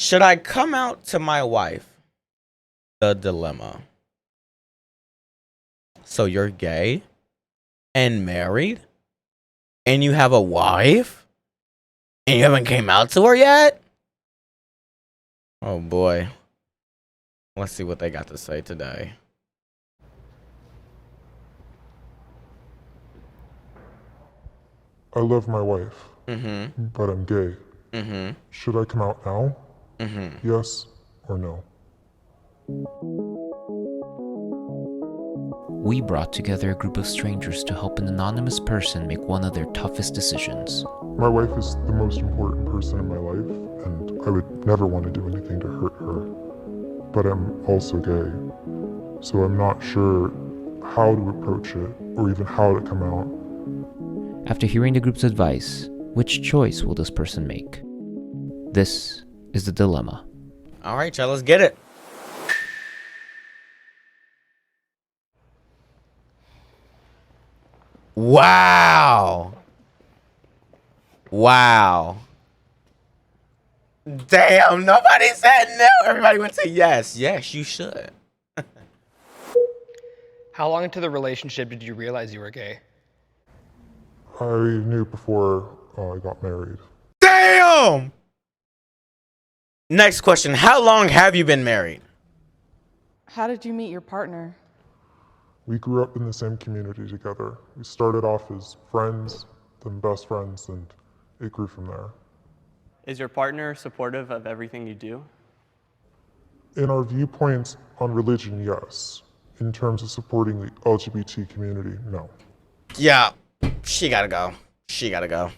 Should I come out to my wife? The dilemma. So you're gay and married and you have a wife and you haven't came out to her yet? Oh boy. Let's see what they got to say today. I love my wife, but I'm gay. Should I come out now? Yes or no? We brought together a group of strangers to help an anonymous person make one of their toughest decisions. My wife is the most important person in my life, and I would never want to do anything to hurt her. But I'm also gay, so I'm not sure how to approach it or even how to come out. After hearing the group's advice, which choice will this person make? This is the dilemma. All right, y'all, let's get it. Wow. Wow. Damn, nobody said no. Everybody went to yes. Yes, you should. How long into the relationship did you realize you were gay? I knew before I got married. Damn. Next question. How long have you been married? How did you meet your partner? We grew up in the same community together. We started off as friends, then best friends, and it grew from there. Is your partner supportive of everything you do? In our viewpoints on religion, yes. In terms of supporting the LGBT community, no. Yeah, she gotta go. She gotta go.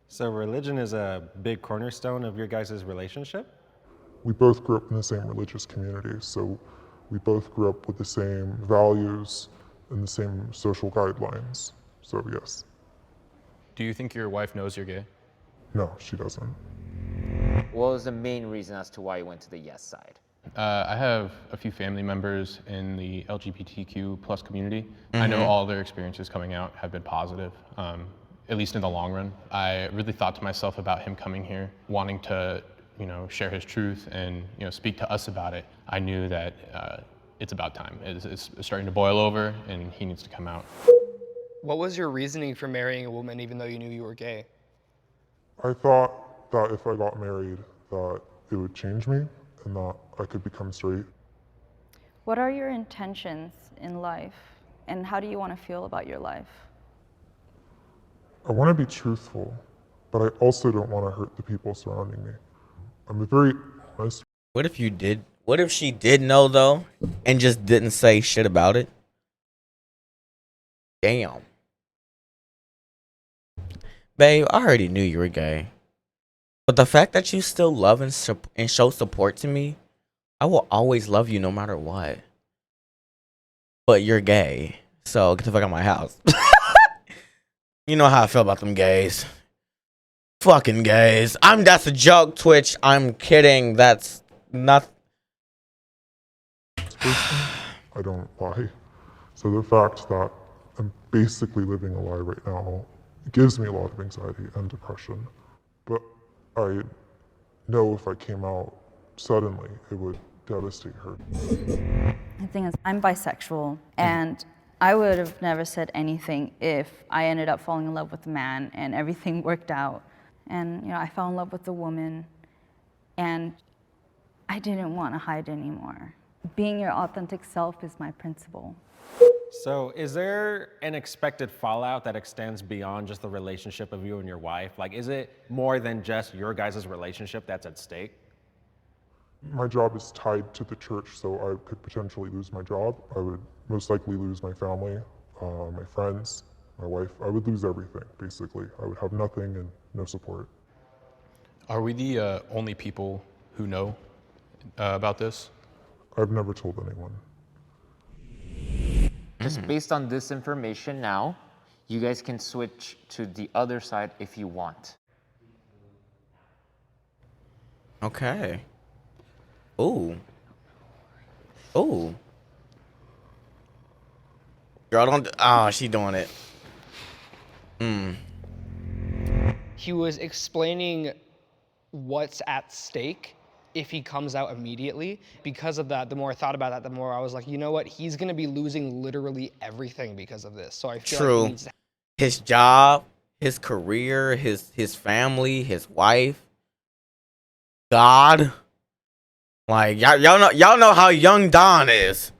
So religion is a big cornerstone of your guys' relationship? We both grew up in the same religious community, so we both grew up with the same values and the same social guidelines. So yes. Do you think your wife knows you're gay? No, she doesn't. What was the main reason as to why you went to the yes side? I have a few family members in the LGBTQ plus community. I know all their experiences coming out have been positive, at least in the long run. I really thought to myself about him coming here, wanting to, share his truth and, speak to us about it. I knew that it's about time. It's starting to boil over and he needs to come out. What was your reasoning for marrying a woman even though you knew you were gay? I thought that if I got married, that it would change me and that I could become straight. What are your intentions in life, and how do you want to feel about your life? I want to be truthful, but I also don't want to hurt the people surrounding me. I'm a very honest. What if you did? What if she did know though, and just didn't say shit about it? Damn. Babe, I already knew you were gay. But the fact that you still love and show support to me, I will always love you no matter what. But you're gay, so get the fuck out of my house. You know how I feel about them gays. Fucking gays. That's a joke, Twitch. I'm kidding. That's not. I don't lie. So the fact that I'm basically living a lie right now gives me a lot of anxiety and depression. But I know if I came out suddenly, it would devastate her. The thing is, I'm bisexual, and I would have never said anything if I ended up falling in love with a man and everything worked out. And I fell in love with a woman, and I didn't want to hide anymore. Being your authentic self is my principle. So is there an expected fallout that extends beyond just the relationship of you and your wife? Like, is it more than just your guys' relationship that's at stake? My job is tied to the church, so I could potentially lose my job. I would most likely lose my family, my friends, my wife. I would lose everything, basically. I would have nothing and no support. Are we the only people who know about this? I've never told anyone. Just based on this information now, you guys can switch to the other side if you want. Okay. Ooh. Ooh. Girl, don't. Oh, she doing it. He was explaining what's at stake if he comes out immediately. Because of that, the more I thought about that, the more I was like, you know what? He's going to be losing literally everything because of this. So I feel like he needs to. His job, his career, his family, his wife, God. Like y'all know how young Don is.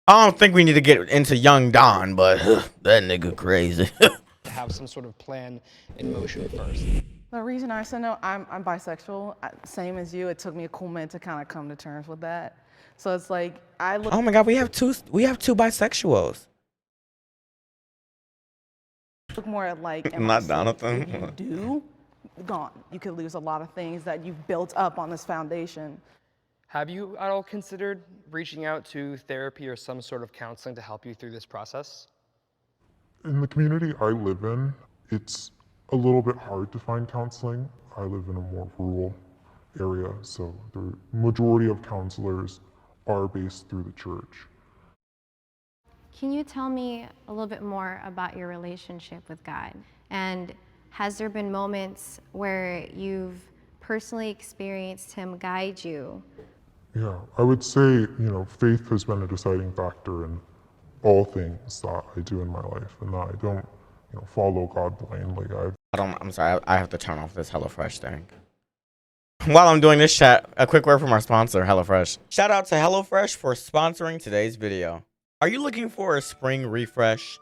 I don't think we need to get into young Don, but that nigga crazy. Have some sort of plan in motion first. The reason I said no, I'm bisexual. Same as you. It took me a cool minute to kind of come to terms with that. So it's like I look. Oh my God, we have two bisexuals. Look more at like. Not Jonathan. If you do, gone. You could lose a lot of things that you've built up on this foundation. Have you at all considered reaching out to therapy or some sort of counseling to help you through this process? In the community I live in, it's a little bit hard to find counseling. I live in a more rural area, so the majority of counselors are based through the church. Can you tell me a little bit more about your relationship with God? And has there been moments where you've personally experienced Him guide you? Yeah, I would say, faith has been a deciding factor in all things that I do in my life, and that I don't, follow God blindly. I'm sorry, I have to turn off this HelloFresh thing. While I'm doing this chat, a quick word from our sponsor, HelloFresh. Shout out to HelloFresh for sponsoring today's video. Are you looking for a spring refresh?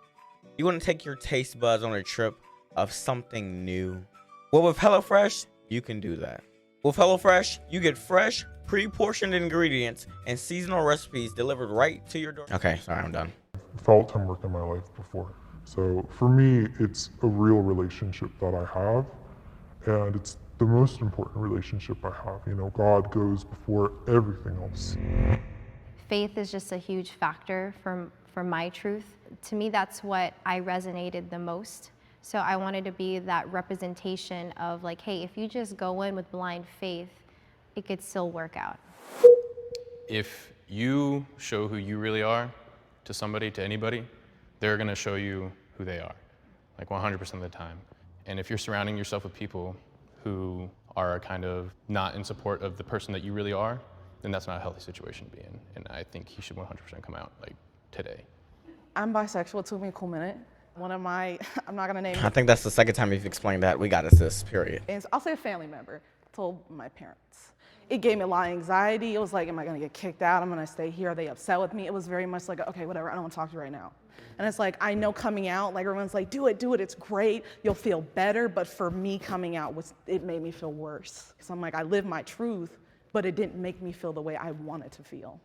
You want to take your taste buds on a trip of something new? Well, with HelloFresh, you can do that. With HelloFresh, you get fresh, pre-portioned ingredients and seasonal recipes delivered right to your door. Okay, sorry, I'm done. Felt Him work in my life before. So for me, it's a real relationship that I have, and it's the most important relationship I have. God goes before everything else. Faith is just a huge factor for my truth. To me, that's what I resonated the most. So I wanted to be that representation of like, hey, if you just go in with blind faith, it could still work out. If you show who you really are to somebody, to anybody, they're gonna show you who they are, like 100% of the time. And if you're surrounding yourself with people who are kind of not in support of the person that you really are, then that's not a healthy situation to be in. And I think he should 100% come out, like, today. I'm bisexual. It took me a cool minute. One of my, I'm not gonna name. I think that's the second time you've explained that. We got assist, period. And I'll say a family member told my parents. It gave me a lot of anxiety. It was like, am I gonna get kicked out? I'm gonna stay here. Are they upset with me? It was very much like, okay, whatever, I don't wanna talk to you right now. And it's like, I know coming out, like everyone's like, do it, it's great. You'll feel better. But for me, coming out, it made me feel worse. Because I'm like, I live my truth, but it didn't make me feel the way I wanted to feel.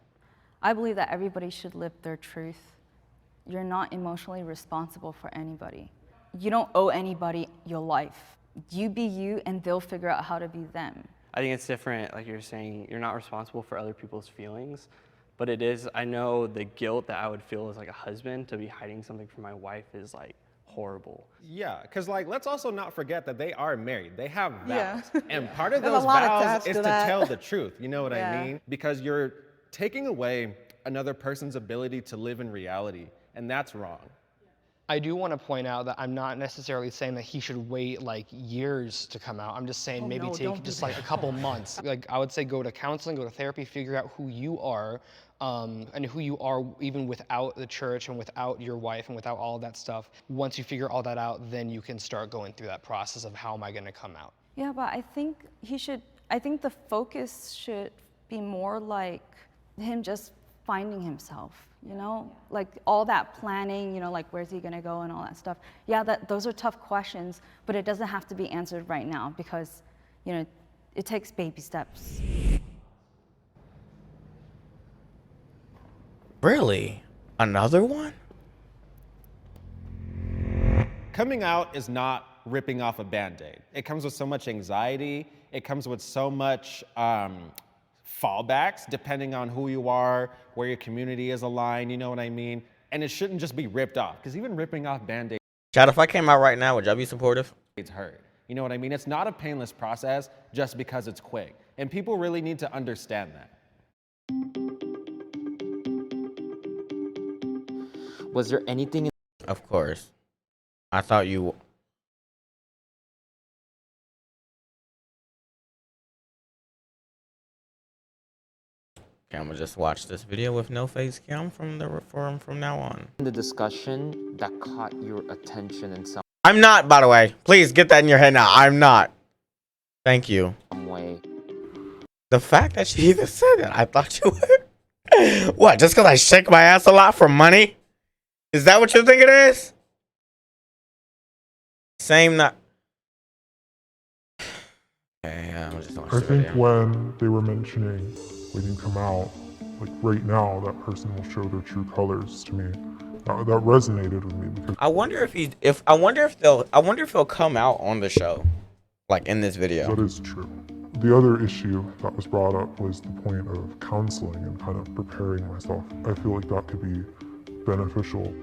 I believe that everybody should live their truth. You're not emotionally responsible for anybody. You don't owe anybody your life. You be you, and they'll figure out how to be them. I think it's different, like you're saying, you're not responsible for other people's feelings, but it is, I know the guilt that I would feel as like a husband to be hiding something from my wife is like horrible. Yeah, because like, let's also not forget that they are married. They have vows. Yeah. And part of There's those a lot vows attached is to to that. tell the truth. You know what Yeah. I mean? Because you're taking away another person's ability to live in reality, and that's wrong. I do want to point out that I'm not necessarily saying that he should wait like years to come out. I'm just saying maybe no, take don't do just that. like a couple months. Like I would say go to counseling, go to therapy, figure out who you are and who you are even without the church and without your wife and without all of that stuff. Once you figure all that out, then you can start going through that process of how am I going to come out. Yeah, but I think the focus should be more like him just finding himself, like all that planning, like where's he gonna go and all that stuff. Yeah, those are tough questions, but it doesn't have to be answered right now because, it takes baby steps. Really? Another one? Coming out is not ripping off a Band-Aid. It comes with so much anxiety. It comes with so much fallbacks depending on who you are, where your community is aligned, you know what I mean? And it shouldn't just be ripped off, because even ripping off Band-Aids Chad, if I came out right now, would y'all be supportive? hurt. You know what I mean? It's not a painless process just because it's quick. And people really need to understand that. Was there anything Of course. I thought you Okay, I'm gonna just watch this video with no face cam from now on. The discussion that caught your attention in I'm not, by the way. Please get that in your head now. I'm not. Thank you. some way. The fact that you even said that, I thought you would. What? Just because I shake my ass a lot for money? Is that what you think it is? Same not. Okay, I'm just watch I the think video. when they were mentioning when you come out, like right now, that person will show their true colors to me. That resonated with me because I wonder if he'll come out on the show, like in this video. that is true. The other issue that was brought up was the point of counseling and kind of preparing myself. I feel like that could be beneficial.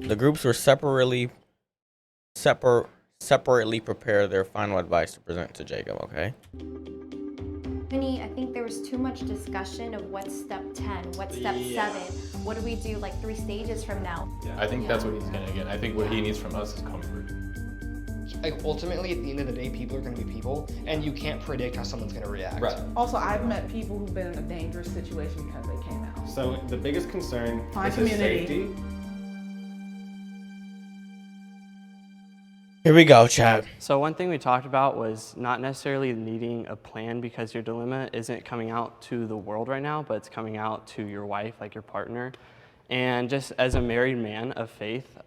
The groups were separately prepare their final advice to present to Jacob. Okay. I think there was too much discussion of what's step 10, what's step 7, what do we do like 3 stages from now? I think that's what he's getting at. I think what he needs from us is comfort. Like ultimately, at the end of the day, people are going to be people, and you can't predict how someone's going to react. Right. Also, I've met people who've been in a dangerous situation because they came out. So the biggest concern My is his community. safety. Here we go, chat. So one thing we talked about was not necessarily needing a plan because your dilemma isn't coming out to the world right now, but it's coming out to your wife, like your partner. And just as a married man of faith,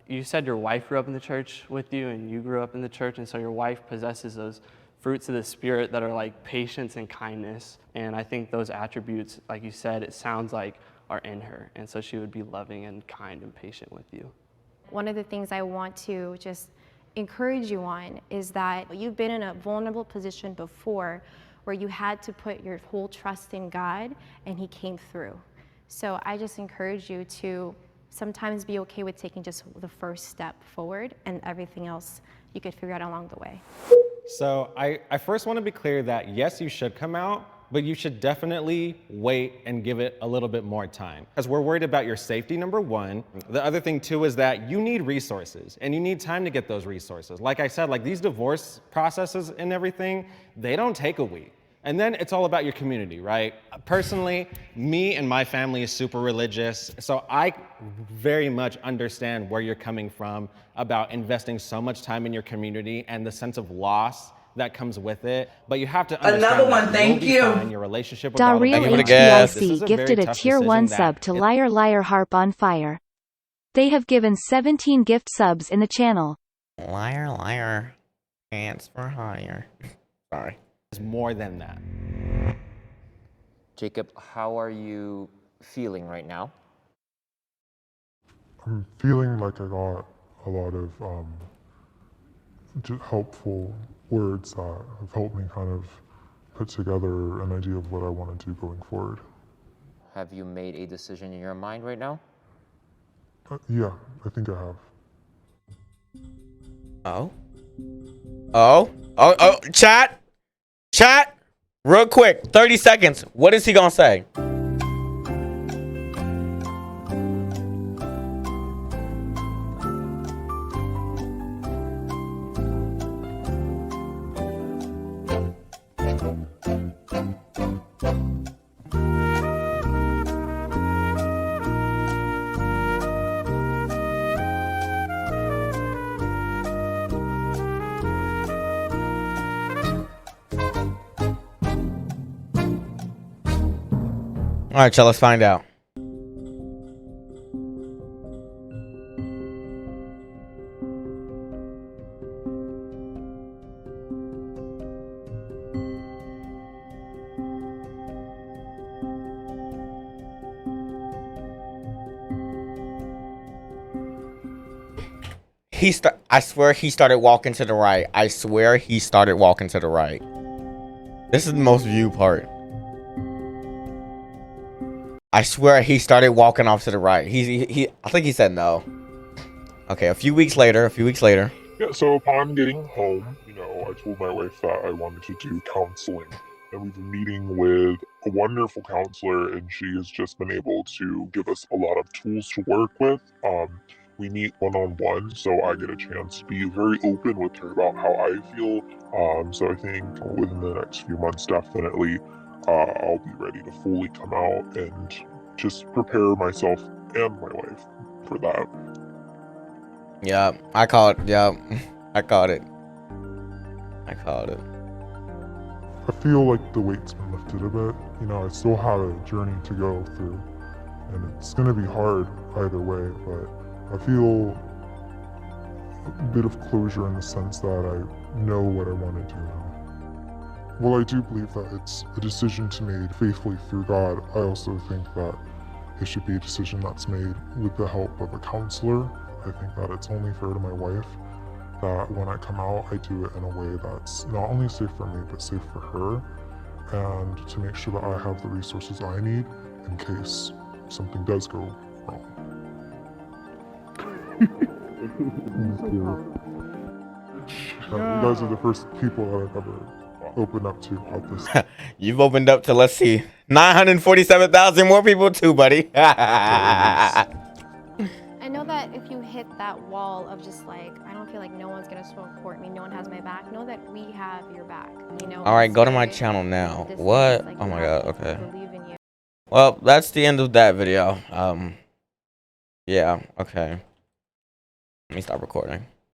you said your wife grew up in the church with you and you grew up in the church, and so your wife possesses those fruits of the Spirit that are like patience and kindness. And I think those attributes, like you said, it sounds like are in her. And so she would be loving and kind and patient with you. One of the things I want to just encourage you on is that you've been in a vulnerable position before where you had to put your whole trust in God and He came through. So I just encourage you to sometimes be okay with taking just the first step forward, and everything else you could figure out along the way. So I first want to be clear that yes, you should come out, but you should definitely wait and give it a little bit more time. Because we're worried about your safety, number one. The other thing too is that you need resources and you need time to get those resources. Like I said, like these divorce processes and everything, they don't take a week. And then it's all about your community, right? Personally, me and my family is super religious, so I very much understand where you're coming from about investing so much time in your community and the sense of loss that comes with it. But you have to understand Another one, that thank you'll be you. fine. Your relationship with God will Thank you be for the fine. gas. This is HDLC a gifted very a tough tier 1 decision sub that to Liar Liar Harp on Fire. They have given 17 gift subs in the channel. Liar, liar, pants for hire. Sorry. is more than that. Jacob, how are you feeling right now? I'm feeling like I got a lot of just helpful words that have helped me kind of put together an idea of what I want to do going forward. Have you made a decision in your mind right now? Yeah, I think I have. Chat, real quick, 30 seconds. What is he gonna say? All right, y'all, let's find out. I swear he started walking to the right. I swear he started walking to the right. This is the most viewed part. I swear he started walking off to the right. I think he said no. Okay, a few weeks later. Yeah, so upon getting home, I told my wife that I wanted to do counseling. And we've been meeting with a wonderful counselor, and she has just been able to give us a lot of tools to work with. we meet one-on-one, so I get a chance to be very open with her about how I feel. So I think within the next few months, definitely, I'll be ready to fully come out and just prepare myself and my wife for that. Yeah, I called. Yeah, I called it. I called it. I feel like the weight's been lifted a bit. You know, I still have a journey to go through, and it's gonna be hard either way, but I feel a bit of closure in the sense that I know what I want to do now. Well, I do believe that it's a decision to made faithfully through God. I also think that it should be a decision that's made with the help of a counselor. I think that it's only fair to my wife that when I come out, I do it in a way that's not only safe for me, but safe for her, and to make sure that I have the resources I need in case something does go wrong. You guys are the first people that I've ever opened up to about this. You've opened up to, let's see, 947,000 more people too, buddy. I know that if you hit that wall of just like, I don't feel like no one's gonna support me, no one has my back, know that we have your back, you know? All right, in go to my spirit, channel now. distance, What? like, Oh you my have God. people Okay. who believe in you. Well, that's the end of that video. Yeah. Okay. Let me stop recording.